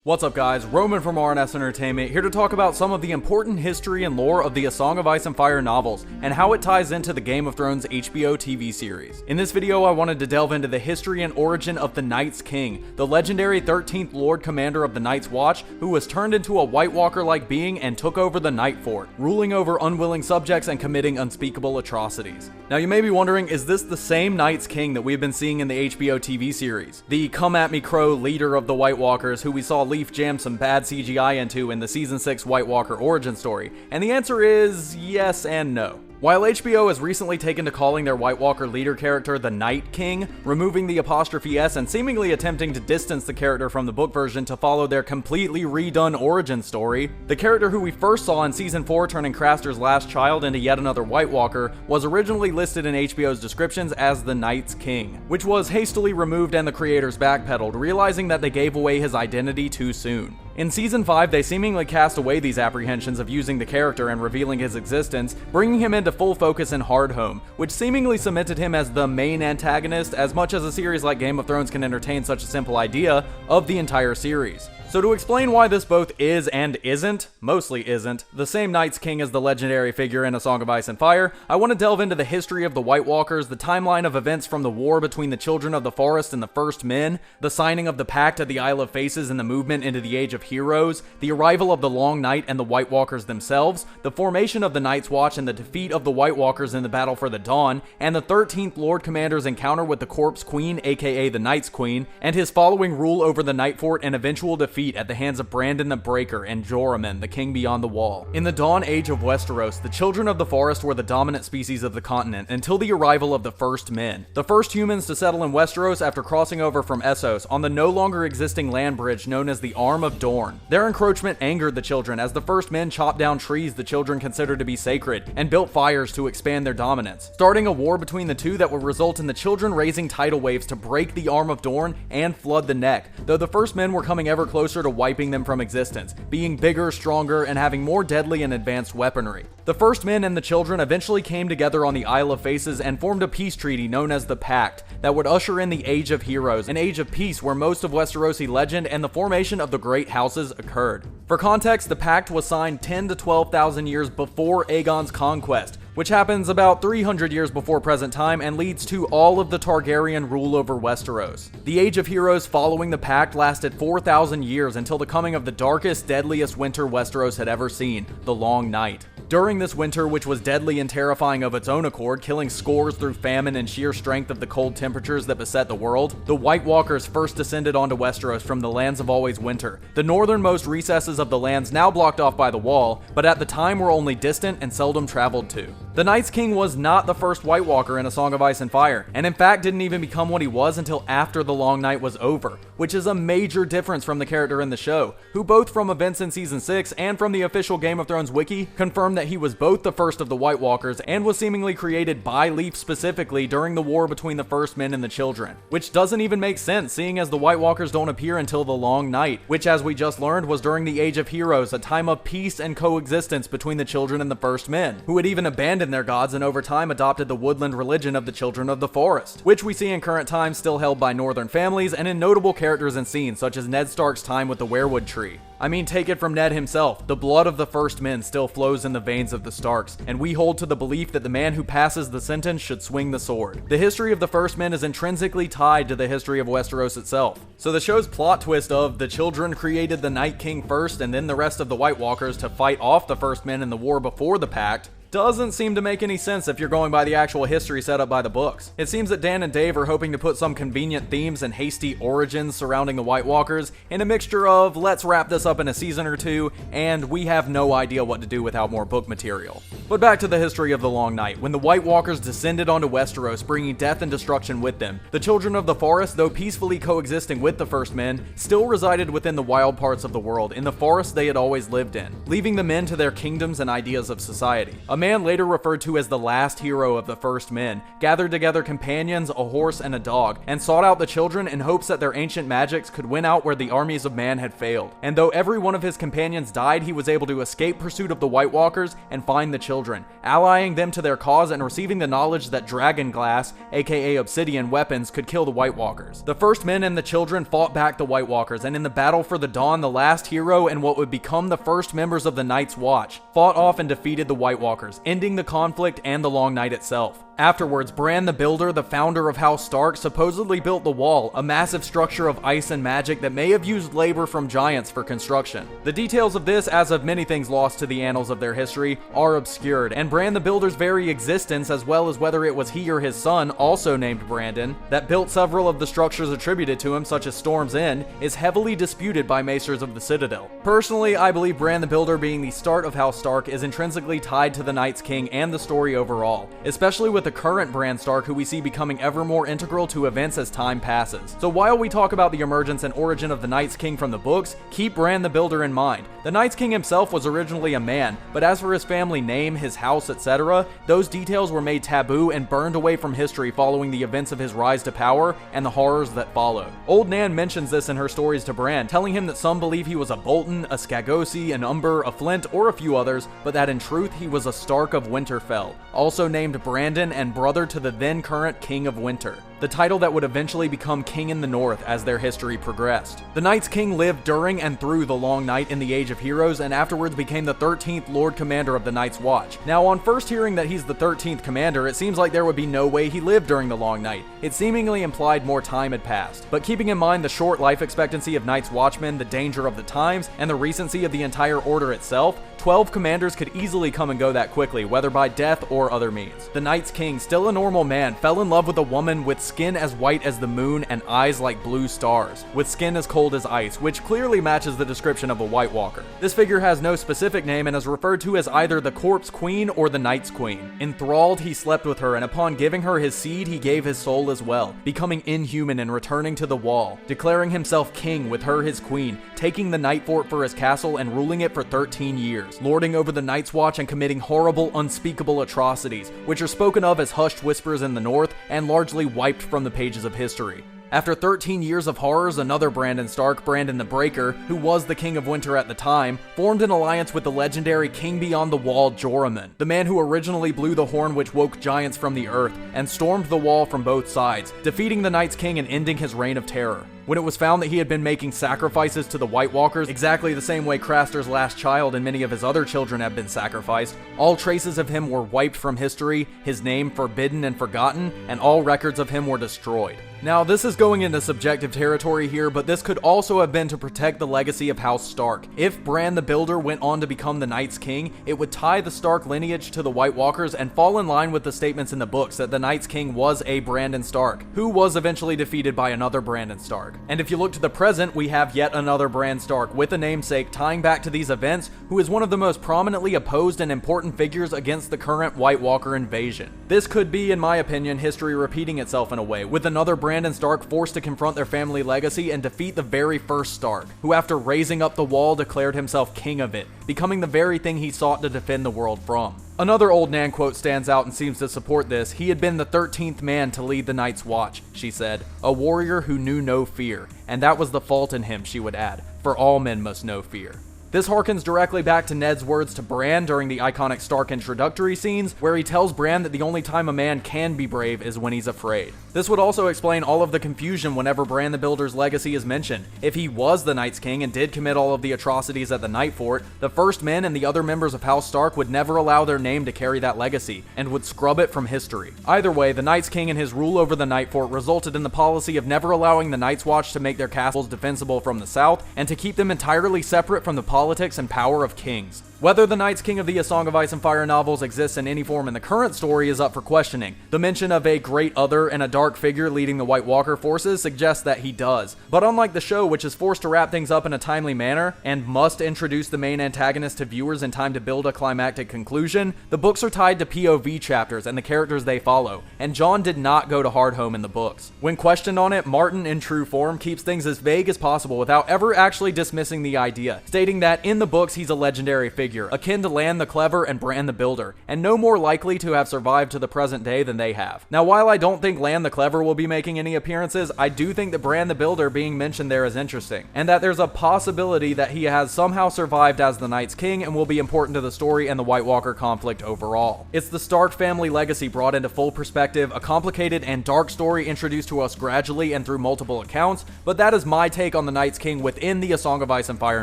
What's up guys, Roman from R&S Entertainment here to talk about some of the important history and lore of the A Song of Ice and Fire novels and how it ties into the Game of Thrones HBO TV series. In this video I wanted to delve into the history and origin of the Night's King, the legendary 13th Lord Commander of the Night's Watch who was turned into a White Walker-like being and took over the Night Fort, ruling over unwilling subjects and committing unspeakable atrocities. Now you may be wondering, is this the same Night's King that we've been seeing in the HBO TV series? The come at me crow leader of the White Walkers who we saw Leaf jam some bad CGI into in the Season 6 White Walker origin story? And the answer is yes and no. While HBO has recently taken to calling their White Walker leader character the Night King, removing the apostrophe S and seemingly attempting to distance the character from the book version to follow their completely redone origin story, the character who we first saw in Season 4 turning Craster's last child into yet another White Walker was originally listed in HBO's descriptions as the Night's King, which was hastily removed and the creators backpedaled, realizing that they gave away his identity too soon. In Season 5, they seemingly cast away these apprehensions of using the character and revealing his existence, bringing him into full focus in Hardhome, which seemingly cemented him as the main antagonist, as much as a series like Game of Thrones can entertain such a simple idea, of the entire series. So to explain why this both is and isn't, mostly isn't, the same Night's King as the legendary figure in A Song of Ice and Fire, I want to delve into the history of the White Walkers, the timeline of events from the war between the Children of the Forest and the First Men, the signing of the Pact at the Isle of Faces and the movement into the Age of Heroes, the arrival of the Long Night and the White Walkers themselves, the formation of the Night's Watch and the defeat of the White Walkers in the Battle for the Dawn, and the 13th Lord Commander's encounter with the Corpse Queen, aka the Night's Queen, and his following rule over the Night Fort and eventual defeat at the hands of Brandon the Breaker and Joramun, the King Beyond the Wall. In the Dawn Age of Westeros, the Children of the Forest were the dominant species of the continent until the arrival of the First Men, the first humans to settle in Westeros after crossing over from Essos on the no longer existing land bridge known as the Arm of Dorne. Their encroachment angered the Children as the First Men chopped down trees the Children considered to be sacred and built fires to expand their dominance, starting a war between the two that would result in the Children raising tidal waves to break the Arm of Dorne and flood the Neck, though the First Men were coming ever closer to wiping them from existence, being bigger, stronger, and having more deadly and advanced weaponry. The First Men and the Children eventually came together on the Isle of Faces and formed a peace treaty known as the Pact that would usher in the Age of Heroes, an age of peace where most of Westerosi legend and the formation of the Great Houses occurred. For context, the Pact was signed 10 to 12,000 years before Aegon's conquest, which happens about 300 years before present time and leads to all of the Targaryen rule over Westeros. The Age of Heroes following the Pact lasted 4,000 years until the coming of the darkest, deadliest winter Westeros had ever seen, the Long Night. During this winter, which was deadly and terrifying of its own accord, killing scores through famine and sheer strength of the cold temperatures that beset the world, the White Walkers first descended onto Westeros from the lands of always winter, the northernmost recesses of the lands now blocked off by the wall, but at the time were only distant and seldom traveled to. The Night's King was not the first White Walker in A Song of Ice and Fire, and in fact didn't even become what he was until after the Long Night was over, which is a major difference from the character in the show, who both from events in Season 6 and from the official Game of Thrones wiki confirmed that he was both the first of the White Walkers and was seemingly created by Leaf specifically during the war between the First Men and the Children, which doesn't even make sense seeing as the White Walkers don't appear until the Long Night, which as we just learned was during the Age of Heroes, a time of peace and coexistence between the Children and the First Men, who had even abandoned their gods and over time adopted the woodland religion of the Children of the Forest, which we see in current times still held by northern families and in notable characters and scenes such as Ned Stark's time with the weirwood tree. I mean, take it from Ned himself, the blood of the First Men still flows in the veins of the Starks, and we hold to the belief that the man who passes the sentence should swing the sword. The history of the First Men is intrinsically tied to the history of Westeros itself. So the show's plot twist of the Children created the Night King first and then the rest of the White Walkers to fight off the First Men in the war before the Pact doesn't seem to make any sense if you're going by the actual history set up by the books. It seems that Dan and Dave are hoping to put some convenient themes and hasty origins surrounding the White Walkers in a mixture of let's wrap this up in a season or two, and we have no idea what to do without more book material. But back to the history of the Long Night. When the White Walkers descended onto Westeros, bringing death and destruction with them, the Children of the Forest, though peacefully coexisting with the First Men, still resided within the wild parts of the world, in the forest they had always lived in, leaving the men to their kingdoms and ideas of society. A man later referred to as the last hero of the first men, gathered together companions, a horse, and a dog, and sought out the children in hopes that their ancient magics could win out where the armies of man had failed. And though every one of his companions died, he was able to escape pursuit of the White Walkers and find the children, allying them to their cause and receiving the knowledge that dragon glass, aka obsidian weapons, could kill the White Walkers. The first men and the children fought back the White Walkers, and in the battle for the Dawn, the last hero and what would become the first members of the Night's Watch fought off and defeated the White Walkers, ending the conflict and the Long Night itself. Afterwards, Bran the Builder, the founder of House Stark, supposedly built the Wall, a massive structure of ice and magic that may have used labor from giants for construction. The details of this, as of many things lost to the annals of their history, are obscured, and Bran the Builder's very existence, as well as whether it was he or his son, also named Brandon, that built several of the structures attributed to him, such as Storm's End, is heavily disputed by Maesters of the Citadel. Personally, I believe Bran the Builder being the start of House Stark is intrinsically tied to the Night's King and the story overall, especially with the current Bran Stark, who we see becoming ever more integral to events as time passes. So while we talk about the emergence and origin of the Night's King from the books, keep Bran the Builder in mind. The Night's King himself was originally a man, but as for his family name, his house, etc., those details were made taboo and burned away from history following the events of his rise to power and the horrors that followed. Old Nan mentions this in her stories to Bran, telling him that some believe he was a Bolton, a Scagosi, an Umber, a Flint, or a few others, but that in truth he was a Stark of Winterfell, also named Brandon and brother to the then current King of Winter, the title that would eventually become King in the North as their history progressed. The Night's King lived during and through the Long Night in the Age of Heroes, and afterwards became the 13th Lord Commander of the Night's Watch. Now, on first hearing that he's the 13th Commander, it seems like there would be no way he lived during the Long Night. It seemingly implied more time had passed. But keeping in mind the short life expectancy of Night's Watchmen, the danger of the times, and the recency of the entire order itself, 12 commanders could easily come and go that quickly, whether by death or other means. The Night's King, still a normal man, fell in love with a woman with skin as white as the moon and eyes like blue stars, with skin as cold as ice, which clearly matches the description of a White Walker. This figure has no specific name and is referred to as either the Corpse Queen or the Night's Queen. Enthralled, he slept with her, and upon giving her his seed, he gave his soul as well, becoming inhuman and returning to the Wall, declaring himself king with her his queen, taking the Night Fort for his castle and ruling it for 13 years, lording over the Night's Watch and committing horrible, unspeakable atrocities, which are spoken of as hushed whispers in the North and largely wiped from the pages of history. After 13 years of horrors, another Brandon Stark, Brandon the Breaker, who was the King of Winter at the time, formed an alliance with the legendary King Beyond the Wall, Joramun, the man who originally blew the horn which woke giants from the earth, and stormed the wall from both sides, defeating the Night's King and ending his reign of terror. When it was found that he had been making sacrifices to the White Walkers, exactly the same way Craster's last child and many of his other children have been sacrificed, all traces of him were wiped from history, his name forbidden and forgotten, and all records of him were destroyed. Now, this is going into subjective territory here, but this could also have been to protect the legacy of House Stark. If Bran the Builder went on to become the Night's King, it would tie the Stark lineage to the White Walkers and fall in line with the statements in the books that the Night's King was a Brandon Stark, who was eventually defeated by another Brandon Stark. And if you look to the present, we have yet another Bran Stark with a namesake tying back to these events, who is one of the most prominently opposed and important figures against the current White Walker invasion. This could be, in my opinion, history repeating itself in a way, with another Brandon Stark forced to confront their family legacy and defeat the very first Stark, who after raising up the wall declared himself king of it, becoming the very thing he sought to defend the world from. Another old Nan quote stands out and seems to support this. He had been the 13th man to lead the Night's Watch, she said, a warrior who knew no fear, and that was the fault in him, she would add, for all men must know fear. This harkens directly back to Ned's words to Bran during the iconic Stark introductory scenes, where he tells Bran that the only time a man can be brave is when he's afraid. This would also explain all of the confusion whenever Bran the Builder's legacy is mentioned. If he was the Night's King and did commit all of the atrocities at the Night Fort, the First Men and the other members of House Stark would never allow their name to carry that legacy, and would scrub it from history. Either way, the Night's King and his rule over the Night Fort resulted in the policy of never allowing the Night's Watch to make their castles defensible from the south, and to keep them entirely separate from the politics and power of kings. Whether the Night's King of the A Song of Ice and Fire novels exists in any form in the current story is up for questioning. The mention of a great other and a dark figure leading the White Walker forces suggests that he does. But unlike the show, which is forced to wrap things up in a timely manner, and must introduce the main antagonist to viewers in time to build a climactic conclusion, the books are tied to POV chapters and the characters they follow, and Jon did not go to Hardhome in the books. When questioned on it, Martin, in true form, keeps things as vague as possible without ever actually dismissing the idea, stating that in the books he's a legendary figure, figure, akin to Lan the Clever and Bran the Builder, and no more likely to have survived to the present day than they have. Now, while I don't think Lan the Clever will be making any appearances, I do think that Bran the Builder being mentioned there is interesting, and that there's a possibility that he has somehow survived as the Night's King and will be important to the story and the White Walker conflict overall. It's the Stark family legacy brought into full perspective, a complicated and dark story introduced to us gradually and through multiple accounts, but that is my take on the Night's King within the A Song of Ice and Fire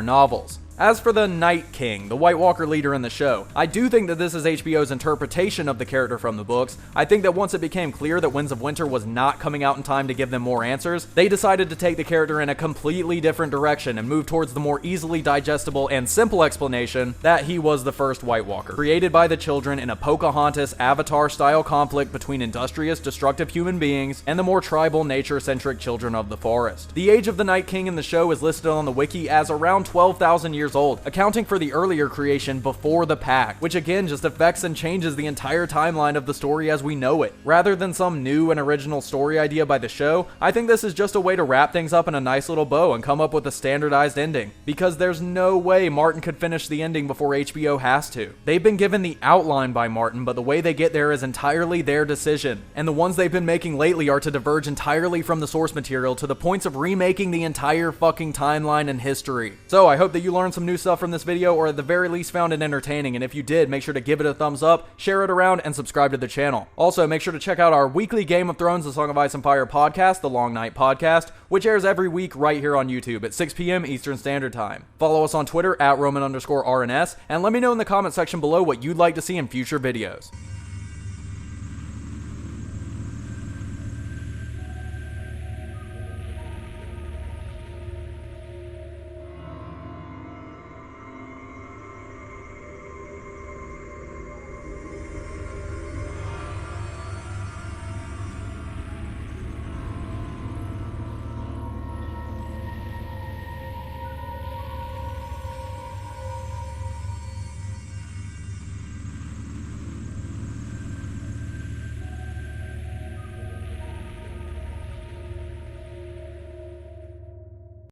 novels. As for the Night King, the White Walker leader in the show, I do think that this is HBO's interpretation of the character from the books. I think that once it became clear that Winds of Winter was not coming out in time to give them more answers, they decided to take the character in a completely different direction and move towards the more easily digestible and simple explanation that he was the first White Walker, created by the children in a Pocahontas Avatar-style conflict between industrious, destructive human beings and the more tribal, nature-centric children of the forest. The age of the Night King in the show is listed on the wiki as around 12,000 years old, accounting for the earlier creation before the Pact, which again just affects and changes the entire timeline of the story as we know it. Rather than some new and original story idea by the show, I think this is just a way to wrap things up in a nice little bow and come up with a standardized ending, because there's no way Martin could finish the ending before HBO has to. They've been given the outline by Martin, but the way they get there is entirely their decision, and the ones they've been making lately are to diverge entirely from the source material to the points of remaking the entire fucking timeline and history. So I hope that you learned some new stuff from this video, or at the very least found it entertaining, and if you did, make sure to give it a thumbs up, share it around, and subscribe to the channel. Also, make sure to check out our weekly Game of Thrones, The Song of Ice and Fire podcast, The Long Night Podcast, which airs every week right here on YouTube at 6 p.m. Eastern Standard Time. Follow us on Twitter at Roman_RNS, and let me know in the comment section below what you'd like to see in future videos.